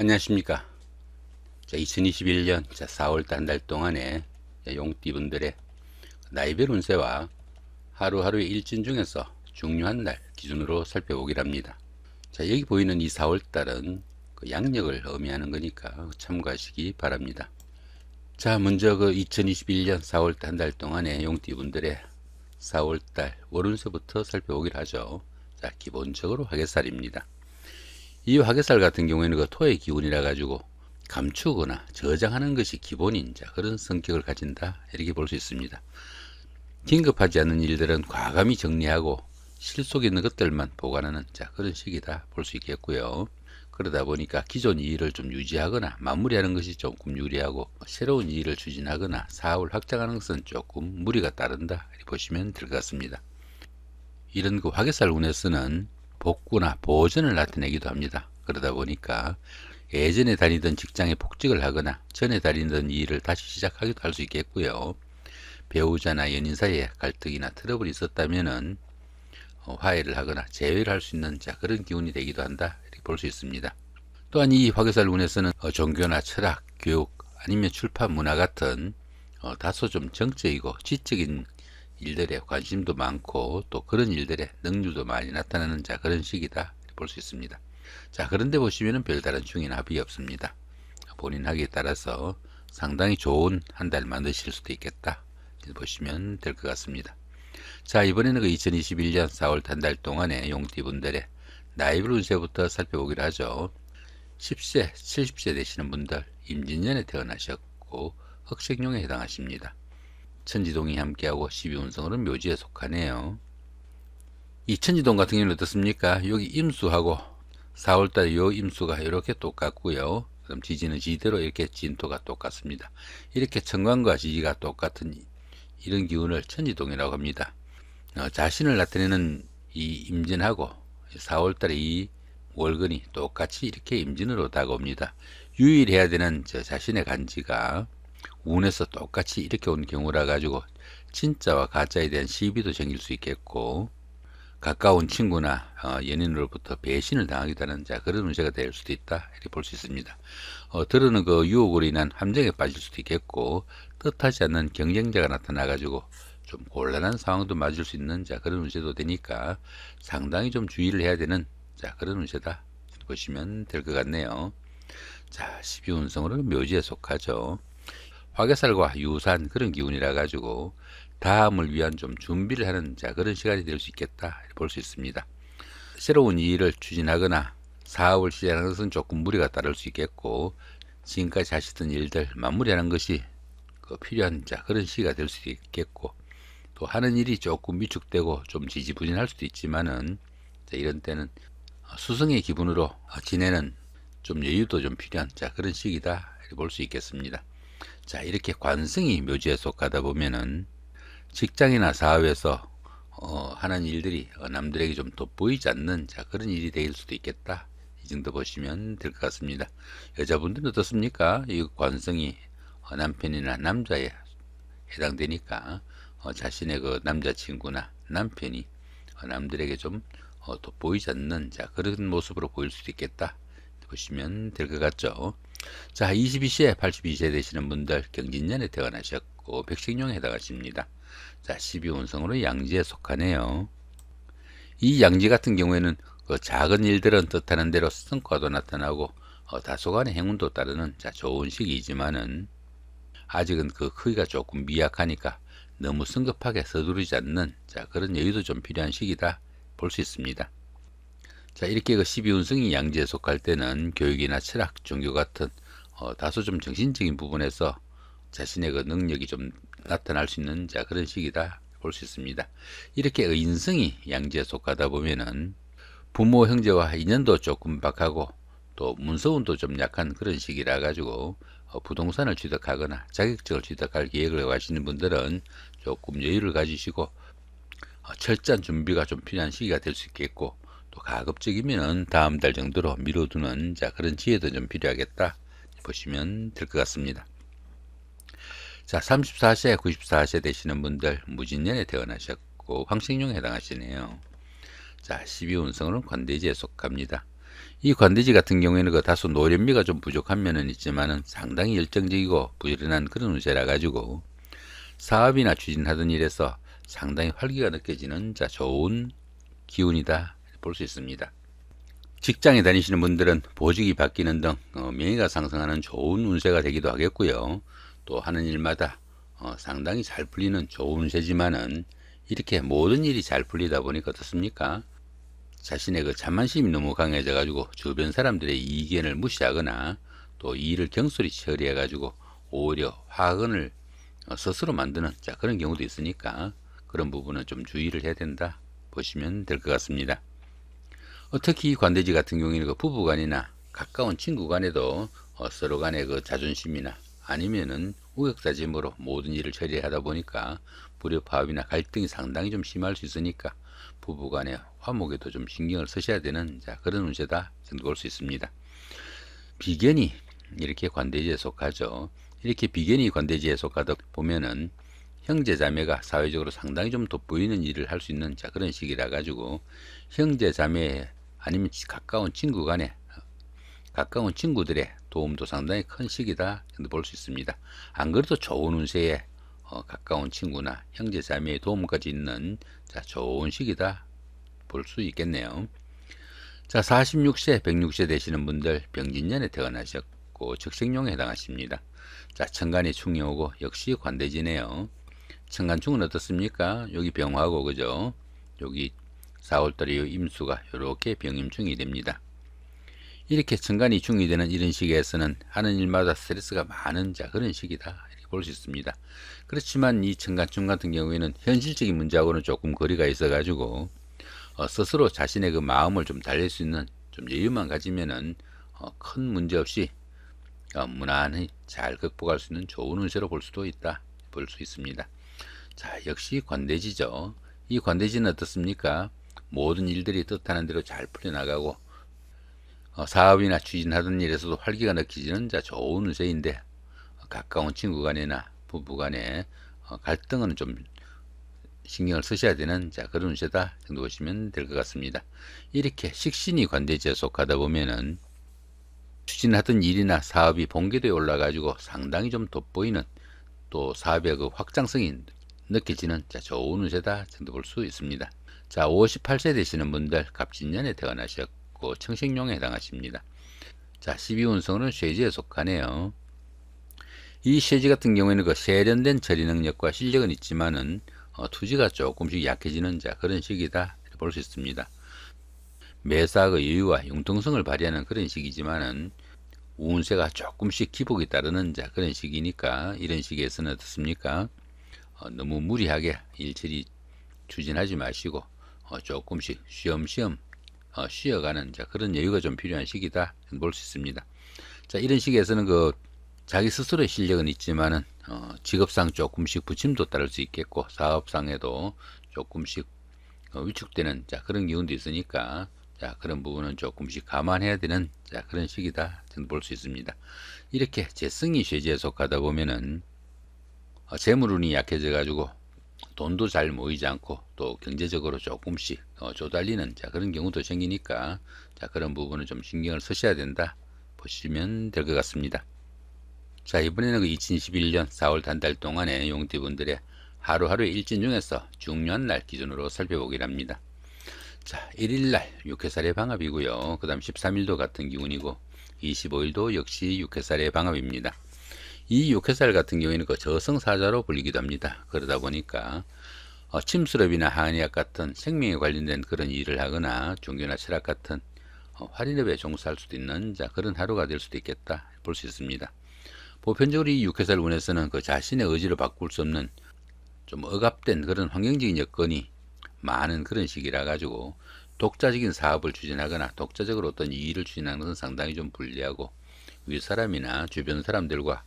안녕하십니까. 2021년 4월달 한 달 동안에 용띠분들의 나이별 운세와 하루하루의 일진 중에서 중요한 날 기준으로 살펴보기로 합니다. 여기 보이는 이 4월달은 양력을 의미하는 거니까 참고하시기 바랍니다. 먼저 2021년 4월달 한 달 동안의 용띠분들의 4월달 월운세부터 살펴보기로 하죠. 기본적으로 화개살입니다. 이 화개살 같은 경우에는 토의 기운이라 가지고 감추거나 저장하는 것이 기본인 그런 성격을 가진다, 이렇게 볼 수 있습니다. 긴급하지 않은 일들은 과감히 정리하고 실속에 있는 것들만 보관하는 그런 식이다 볼 수 있겠고요. 그러다 보니까 기존 일을 좀 유지하거나 마무리하는 것이 조금 유리하고, 새로운 일을 추진하거나 사업을 확장하는 것은 조금 무리가 따른다, 이렇게 보시면 될 것 같습니다. 이런 화개살 운에서는 복구나 보전을 나타내기도 합니다. 그러다 보니까 예전에 다니던 직장에 복직을 하거나 전에 다니던 일을 다시 시작하기도 할 수 있겠고요. 배우자나 연인 사이에 갈등이나 트러블이 있었다면은 화해를 하거나 재회를 할 수 있는 그런 기운이 되기도 한다, 이렇게 볼 수 있습니다. 또한 이 화개살 운에서는 종교나 철학, 교육 아니면 출판 문화 같은 다소 좀 정적이고 지적인 일들에 관심도 많고, 또 그런 일들에 능률도 많이 나타나는 그런 시기다 볼 수 있습니다. 그런데 보시면은 별다른 중인 합이 없습니다. 본인 하기에 따라서 상당히 좋은 한 달 만드실 수도 있겠다, 보시면 될 것 같습니다. 이번에는 2021년 4월 한 달 동안의 용띠분들의 나이별 운세부터 살펴보기로 하죠. 10세, 70세 되시는 분들, 임진년에 태어나셨고 흑색용에 해당하십니다. 천지동이 함께하고 12운성으로는 묘지에 속하네요. 이 천지동 같은 경우는 어떻습니까? 여기 임수하고 4월달에 요 임수가 이렇게 똑같고요. 그럼 지지는 지대로 이렇게 진토가 똑같습니다. 이렇게 천간과 지지가 똑같은 이런 기운을 천지동이라고 합니다. 자신을 나타내는 이 임진하고 4월달에 이 월근이 똑같이 이렇게 임진으로 다가옵니다. 유일해야 되는 자신의 간지가 운에서 똑같이 이렇게 온 경우라 가지고 진짜와 가짜에 대한 시비도 생길 수 있겠고, 가까운 친구나 연인으로부터 배신을 당하기도 하는 그런 운세가 될 수도 있다, 이렇게 볼 수 있습니다. 들어는 유혹으로 인한 함정에 빠질 수도 있겠고, 뜻하지 않는 경쟁자가 나타나 가지고 좀 곤란한 상황도 맞을 수 있는 그런 운세도 되니까 상당히 좀 주의를 해야 되는 그런 운세다 보시면 될 것 같네요. 12운성으로는 묘지에 속하죠. 화개살과 유사한 그런 기운이라 가지고 다음을 위한 좀 준비를 하는 그런 시간이 될 수 있겠다, 볼 수 있습니다. 새로운 일을 추진하거나 사업을 시작하는 것은 조금 무리가 따를 수 있겠고, 지금까지 하시던 일들 마무리하는 것이 필요한 그런 시기가 될 수도 있겠고, 또 하는 일이 조금 위축되고 좀 지지부진할 수도 있지만은 이런 때는 수성의 기분으로 지내는 좀 여유도 좀 필요한 그런 시기다, 볼 수 있겠습니다. 이렇게 관성이 묘지에 속하다 보면은 직장이나 사업에서 하는 일들이 남들에게 좀 돋보이지 않는 그런 일이 될 수도 있겠다, 이 정도 보시면 될 것 같습니다. 여자분들은 어떻습니까? 이 관성이 남편이나 남자에 해당되니까 자신의 남자친구나 남편이 남들에게 좀 돋보이지 않는 그런 모습으로 보일 수도 있겠다, 보시면 될 것 같죠. 22세, 82세 되시는 분들, 경진년에 태어나셨고 백식용에 해당하십니다. 12운성으로 양지에 속하네요. 이 양지 같은 경우에는 작은 일들은 뜻하는 대로 성과도 나타나고 다소간의 행운도 따르는 좋은 시기이지만은 아직은 크기가 조금 미약하니까 너무 성급하게 서두르지 않는 그런 여유도 좀 필요한 시기다, 볼 수 있습니다. 이렇게 12운성이 양지에 속할 때는 교육이나 철학, 종교 같은 다소 좀 정신적인 부분에서 자신의 능력이 좀 나타날 수 있는 그런 시기다, 볼 수 있습니다. 이렇게 인성이 양지에 속하다 보면은 부모 형제와 인연도 조금 박하고 또 문서운도 좀 약한 그런 시기라 가지고 부동산을 취득하거나 자격증을 취득할 계획을 가시는 분들은 조금 여유를 가지시고 철저한 준비가 좀 필요한 시기가 될 수 있겠고, 또 가급적이면 다음 달 정도로 미뤄두는 그런 지혜도 좀 필요하겠다, 보시면 될 것 같습니다. 34세, 94세 되시는 분들, 무진년에 태어나셨고 황생용에 해당하시네요. 12운성으로는 관대지에 속합니다. 이 관대지 같은 경우에는 그 다소 노련미가 좀 부족한 면은 있지만은 상당히 열정적이고 부지런한 그런 운세라 가지고 사업이나 추진하던 일에서 상당히 활기가 느껴지는 좋은 기운이다 볼 수 있습니다. 직장에 다니시는 분들은 보직이 바뀌는 등 명예가 상승하는 좋은 운세가 되기도 하겠고요. 또 하는 일마다 상당히 잘 풀리는 좋은 운세지만은 이렇게 모든 일이 잘 풀리다 보니까 어떻습니까? 자신의 그 자만심이 너무 강해져 가지고 주변 사람들의 이견을 무시하거나 또 이 일을 경솔히 처리해 가지고 오히려 화근을 스스로 만드는 그런 경우도 있으니까 그런 부분은 좀 주의를 해야 된다 보시면 될 것 같습니다. 특히 이 관대지 같은 경우에는 그 부부간이나 가까운 친구 간에도 서로 간의 그 자존심이나 아니면은 우격다짐으로 모든 일을 처리하다 보니까 불협화음이나 갈등이 상당히 좀 심할 수 있으니까 부부간의 화목에도 좀 신경을 쓰셔야 되는 그런 운세다 정도 볼 수 있습니다. 비견이 이렇게 관대지에 속하죠. 이렇게 비견이 관대지에 속하다 보면은 형제자매가 사회적으로 상당히 좀 돋보이는 일을 할 수 있는 그런 시기라 가지고 형제자매 아니면 가까운 친구 간에 가까운 친구들의 도움도 상당히 큰 시기다 볼 수 있습니다. 안 그래도 좋은 운세에 가까운 친구나 형제자매의 도움까지 있는 좋은 시기다 볼 수 있겠네요. 46세 106세 되시는 분들 병진년에 태어나셨고 적생룡에 해당하십니다. 천간이 충이 오고 역시 관대지네요. 천간충은 어떻습니까? 여기 병화고 그죠? 여기 4월달에 임수가 이렇게 병임충이 됩니다. 이렇게 천간이 충이 되는 이런 시기에서는 하는 일마다 스트레스가 많은 그런 시기다 이렇게 볼 수 있습니다. 그렇지만 이 천간충 같은 경우에는 현실적인 문제하고는 조금 거리가 있어 가지고 스스로 자신의 그 마음을 좀 달랠 수 있는 좀 여유만 가지면은 큰 문제 없이 무난히 잘 극복할 수 있는 좋은 운세로 볼 수도 있다 볼 수 있습니다. 역시 관대지죠. 이 관대지는 어떻습니까? 모든 일들이 뜻하는 대로 잘 풀려나가고 사업이나 추진하던 일에서도 활기가 느껴지는 좋은 운세인데 가까운 친구 간이나 부부 간에 갈등은 좀 신경을 쓰셔야 되는 그런 운세다 정도 보시면 될 것 같습니다. 이렇게 식신이 관대지에 속하다 보면은 추진하던 일이나 사업이 본궤도에 올라가지고 상당히 좀 돋보이는 또 사업의 그 확장성이 느껴지는 좋은 운세다 정도 볼 수 있습니다. 58세 되시는 분들 갑진년에 태어나셨고 청식룡에 해당하십니다. 12운성은 쇠지에 속하네요. 이 쇠지 같은 경우에는 그 세련된 처리 능력과 실력은 있지만은 투지가 조금씩 약해지는 그런 시기다 볼 수 있습니다. 매사 그 여유와 융통성을 발휘하는 그런 시기지만은 운세가 조금씩 기복이 따르는 그런 시기니까 이런 시기에서는 어떻습니까? 너무 무리하게 일처리 추진하지 마시고 조금씩 쉬엄쉬엄 쉬어가는 그런 여유가 좀 필요한 시기다 볼 수 있습니다. 이런 시기에서는 그 자기 스스로의 실력은 있지만은 직업상 조금씩 부침도 따를 수 있겠고 사업상에도 조금씩 위축되는 그런 기운도 있으니까 그런 부분은 조금씩 감안해야 되는 그런 시기다 볼 수 있습니다. 이렇게 재성이 쇠지에 속하다 보면은 재물운이 약해져 가지고 돈도 잘 모이지 않고 또 경제적으로 조금씩 조달리는 그런 경우도 생기니까 그런 부분은 좀 신경을 쓰셔야 된다 보시면 될 것 같습니다. 이번에는 그 2021년 4월 단달 동안의 용띠분들의 하루하루의 일진 중에서 중요한 날 기준으로 살펴보기를 합니다. 1일날 6회살의 방합이고요. 그 다음 13일도 같은 기운이고 25일도 역시 6회살의 방합입니다. 이 6회살 같은 경우에는 그 저승사자로 불리기도 합니다. 그러다 보니까 침수렵이나 한의학 같은 생명에 관련된 그런 일을 하거나 종교나 철학 같은 활인업에 종사할 수도 있는 그런 하루가 될 수도 있겠다 볼 수 있습니다. 보편적으로 이 6회살 운에서는 그 자신의 의지를 바꿀 수 없는 좀 억압된 그런 환경적인 여건이 많은 그런 시기라 가지고 독자적인 사업을 추진하거나 독자적으로 어떤 일을 추진하는 것은 상당히 좀 불리하고 윗사람이나 주변 사람들과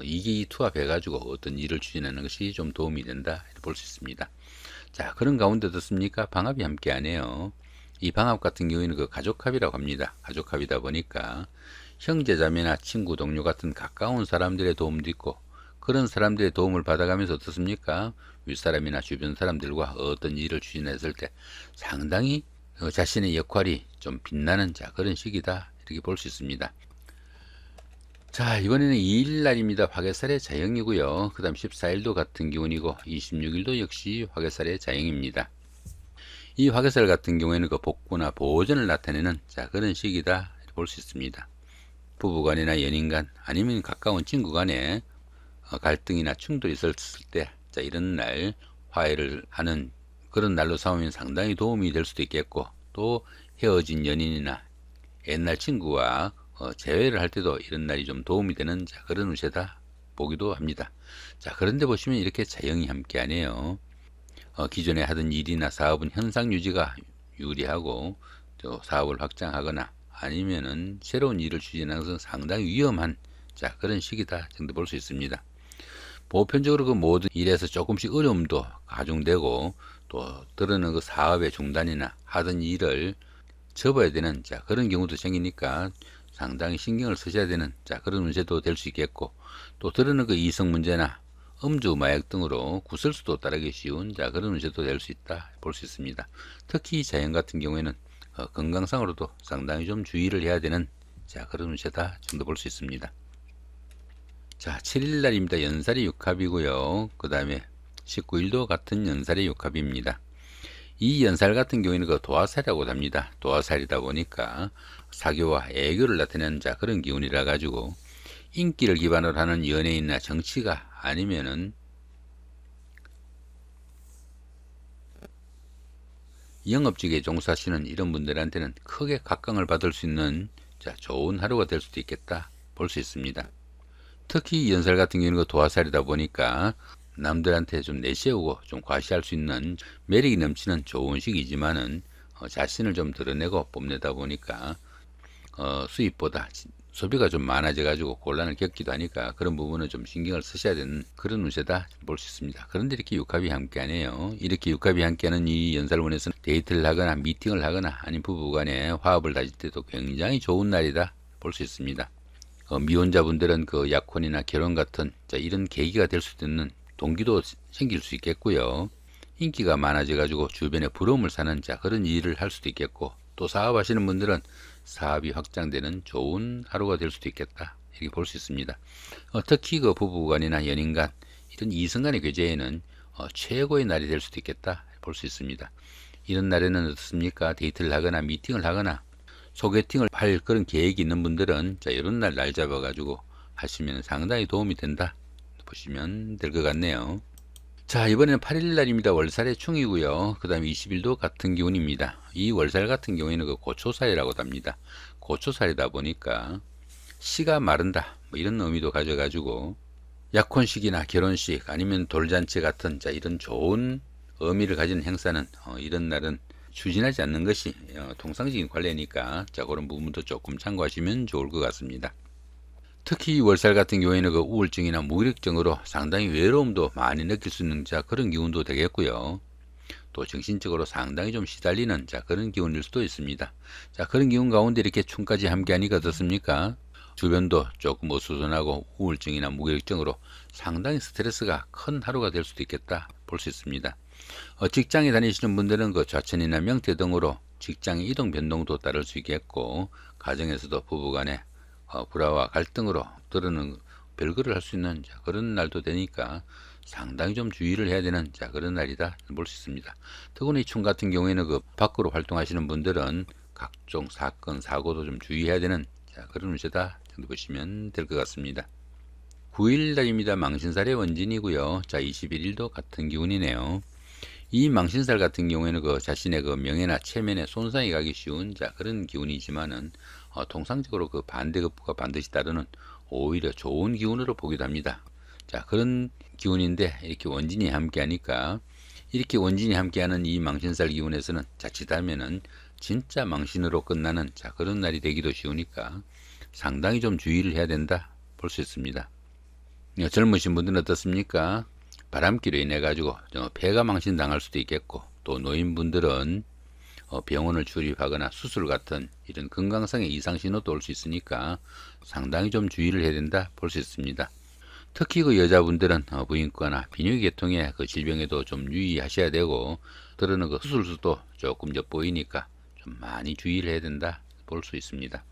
이기 투합해 가지고 어떤 일을 추진하는 것이 좀 도움이 된다 볼 수 있습니다. 그런 가운데 어떻습니까? 방합이 함께하네요. 이 방합 같은 경우에는 그 가족합이라고 합니다. 가족합이다 보니까 형제자매나 친구 동료 같은 가까운 사람들의 도움도 있고 그런 사람들의 도움을 받아가면서 어떻습니까? 윗사람이나 주변 사람들과 어떤 일을 추진했을 때 상당히 자신의 역할이 좀 빛나는 그런 시기다 이렇게 볼 수 있습니다. 자, 이번에는 2일날입니다. 화개살의 자영이고요. 그 다음 14일도 같은 기운이고 26일도 역시 화개살의 자영입니다. 이 화개살 같은 경우에는 그 복구나 보존을 나타내는 그런 시기다 볼 수 있습니다. 부부간이나 연인간 아니면 가까운 친구간에 갈등이나 충돌이 있었을 때 이런 날 화해를 하는 그런 날로 삼으면 상당히 도움이 될 수도 있겠고, 또 헤어진 연인이나 옛날 친구와 재회를 할 때도 이런 날이 좀 도움이 되는 그런 운세다 보기도 합니다. 그런데 보시면 이렇게 자영이 함께 하네요. 기존에 하던 일이나 사업은 현상 유지가 유리하고, 또 사업을 확장하거나 아니면은 새로운 일을 추진하는 것은 상당히 위험한 그런 시기다 정도 볼 수 있습니다. 보편적으로 그 모든 일에서 조금씩 어려움도 가중되고, 또 때로는 그 사업의 중단이나 하던 일을 접어야 되는 그런 경우도 생기니까 상당히 신경을 쓰셔야 되는 그런 운세도 될 수 있겠고, 또 때로는 그 이성 문제나 음주, 마약 등으로 구설수도 따르기 쉬운 그런 운세도 될 수 있다 볼 수 있습니다. 특히 자연 같은 경우에는 건강상으로도 상당히 좀 주의를 해야 되는 그런 운세다 정도 볼 수 있습니다. 7일 날입니다. 연살의 육합이고요. 그 다음에 19일도 같은 연살의 육합입니다. 이 연살 같은 경우에는 그 도화살이라고 합니다. 도화살이다 보니까 사교와 애교를 나타내는 그런 기운이라 가지고, 인기를 기반으로 하는 연예인이나 정치가 아니면은 영업직에 종사하시는 이런 분들한테는 크게 각광을 받을 수 있는 좋은 하루가 될 수도 있겠다 볼 수 있습니다. 특히 연살 같은 경우는 그 도화살이다 보니까 남들한테 좀 내세우고 좀 과시할 수 있는 매력이 넘치는 좋은 시기지만은 자신을 좀 드러내고 뽐내다 보니까 수입보다 소비가 좀 많아져 가지고 곤란을 겪기도 하니까 그런 부분은 좀 신경을 쓰셔야 되는 그런 운세다 볼 수 있습니다. 그런데 이렇게 육합이 함께하네요. 이렇게 육합이 함께하는 이 연살운에서는 데이트를 하거나 미팅을 하거나 아니면 부부간에 화합을 다질 때도 굉장히 좋은 날이다 볼 수 있습니다. 미혼자분들은 그 약혼이나 결혼 같은 이런 계기가 될 수도 있는 동기도 생길 수 있겠고요. 인기가 많아져 가지고 주변에 부러움을 사는 그런 일을 할 수도 있겠고, 또 사업하시는 분들은 사업이 확장되는 좋은 하루가 될 수도 있겠다 이렇게 볼 수 있습니다. 특히 그 부부간이나 연인간 이런 이성간의 교제에는 최고의 날이 될 수도 있겠다 볼 수 있습니다. 이런 날에는 어떻습니까? 데이트를 하거나 미팅을 하거나 소개팅을 할 그런 계획이 있는 분들은 이런 날 잡아 가지고 하시면 상당히 도움이 된다 보시면 될 것 같네요. 이번에는 8일 날입니다. 월살의 충이고요. 그 다음에 20일도 같은 기운입니다. 이 월살 같은 경우에는 그 고초살이라고 합니다. 고초살이다 보니까 씨가 마른다 이런 의미도 가져가지고, 약혼식이나 결혼식 아니면 돌잔치 같은 이런 좋은 의미를 가진 행사는 이런 날은 추진하지 않는 것이 통상적인 관례니까 그런 부분도 조금 참고하시면 좋을 것 같습니다. 특히 월살 같은 경우에는 그 우울증이나 무기력증으로 상당히 외로움도 많이 느낄 수 있는 그런 기운도 되겠고요. 또 정신적으로 상당히 좀 시달리는 그런 기운일 수도 있습니다. 그런 기운 가운데 이렇게 충까지 함께하니까 어떻습니까? 주변도 조금 어수선하고 우울증이나 무기력증으로 상당히 스트레스가 큰 하루가 될 수도 있겠다 볼 수 있습니다. 직장에 다니시는 분들은 그 좌천이나 명퇴 등으로 직장의 이동 변동도 따를 수 있겠고, 가정에서도 부부간에 불화와 갈등으로 때로는 별거를 할 수 있는 그런 날도 되니까 상당히 좀 주의를 해야 되는 그런 날이다 볼 수 있습니다. 특히 이 충 같은 경우에는 그 밖으로 활동하시는 분들은 각종 사건 사고도 좀 주의해야 되는 그런 운세다 정도 보시면 될 것 같습니다. 9일 날입니다. 망신살의 원진이고요. 21일도 같은 기운이네요. 이 망신살 같은 경우에는 그 자신의 그 명예나 체면에 손상이 가기 쉬운 그런 기운이지만은 통상적으로 그 반대급부가 반드시 따르는 오히려 좋은 기운으로 보기도 합니다. 그런 기운인데 이렇게 원진이 함께하니까, 이렇게 원진이 함께하는 이 망신살 기운에서는 자칫하면은 진짜 망신으로 끝나는 그런 날이 되기도 쉬우니까 상당히 좀 주의를 해야 된다 볼 수 있습니다. 젊으신 분들은 어떻습니까? 바람기로 인해 가지고 폐가 망신 당할 수도 있겠고, 또 노인분들은 병원을 출입하거나 수술 같은 이런 건강상의 이상 신호도 올 수 있으니까 상당히 좀 주의를 해야 된다 볼 수 있습니다. 특히 그 여자분들은 부인과나 비뇨기 계통의 그 질병에도 좀 유의하셔야 되고, 때로는 그 수술수도 조금 엿보이니까 좀 많이 주의를 해야 된다 볼 수 있습니다.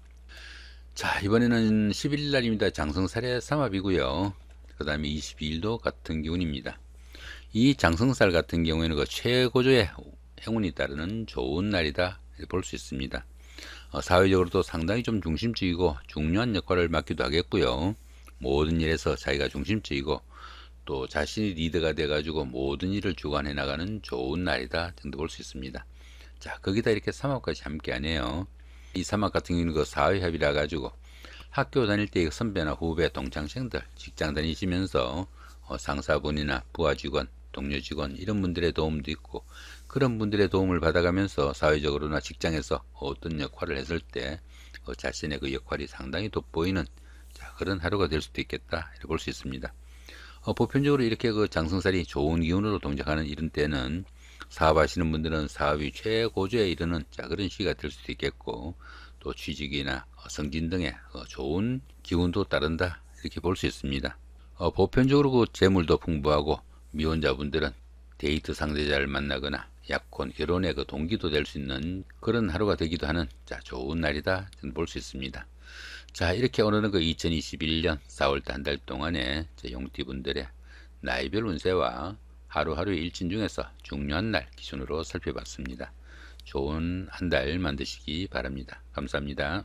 자, 이번에는 11일 날입니다. 장성살의 삼합이고요. 그 다음에 22일도 같은 기운입니다. 이 장성살 같은 경우에는 그 최고조의 행운이 따르는 좋은 날이다 볼 수 있습니다. 사회적으로도 상당히 좀 중심적이고 중요한 역할을 맡기도 하겠고요. 모든 일에서 자기가 중심적이고 또 자신이 리더가 돼가지고 모든 일을 주관해 나가는 좋은 날이다 정도 볼 수 있습니다. 자, 거기다 이렇게 삼합까지 함께 하네요. 이 삼합 같은 경우는 그 사회합이라 가지고 학교 다닐 때 선배나 후배, 동창생들, 직장 다니시면서 상사분이나 부하 직원, 동료 직원 이런 분들의 도움도 있고, 그런 분들의 도움을 받아가면서 사회적으로나 직장에서 어떤 역할을 했을 때 자신의 그 역할이 상당히 돋보이는 그런 하루가 될 수도 있겠다 이렇게 볼 수 있습니다. 보편적으로 이렇게 그 장성살이 좋은 기운으로 동작하는 이런 때는 사업하시는 분들은 사업이 최고조에 이르는 그런 시기가 될 수도 있겠고, 또 취직이나 승진 등의 좋은 기운도 따른다 이렇게 볼 수 있습니다. 보편적으로 그 재물도 풍부하고 미혼자분들은 데이트 상대자를 만나거나 약혼, 결혼의 그 동기도 될 수 있는 그런 하루가 되기도 하는 좋은 날이다 볼 수 있습니다. 자, 이렇게 오늘은 그 2021년 4월달 한 달 동안에 용띠분들의 나이별 운세와 하루하루 일진 중에서 중요한 날 기준으로 살펴봤습니다. 좋은 한 달 만드시기 바랍니다. 감사합니다.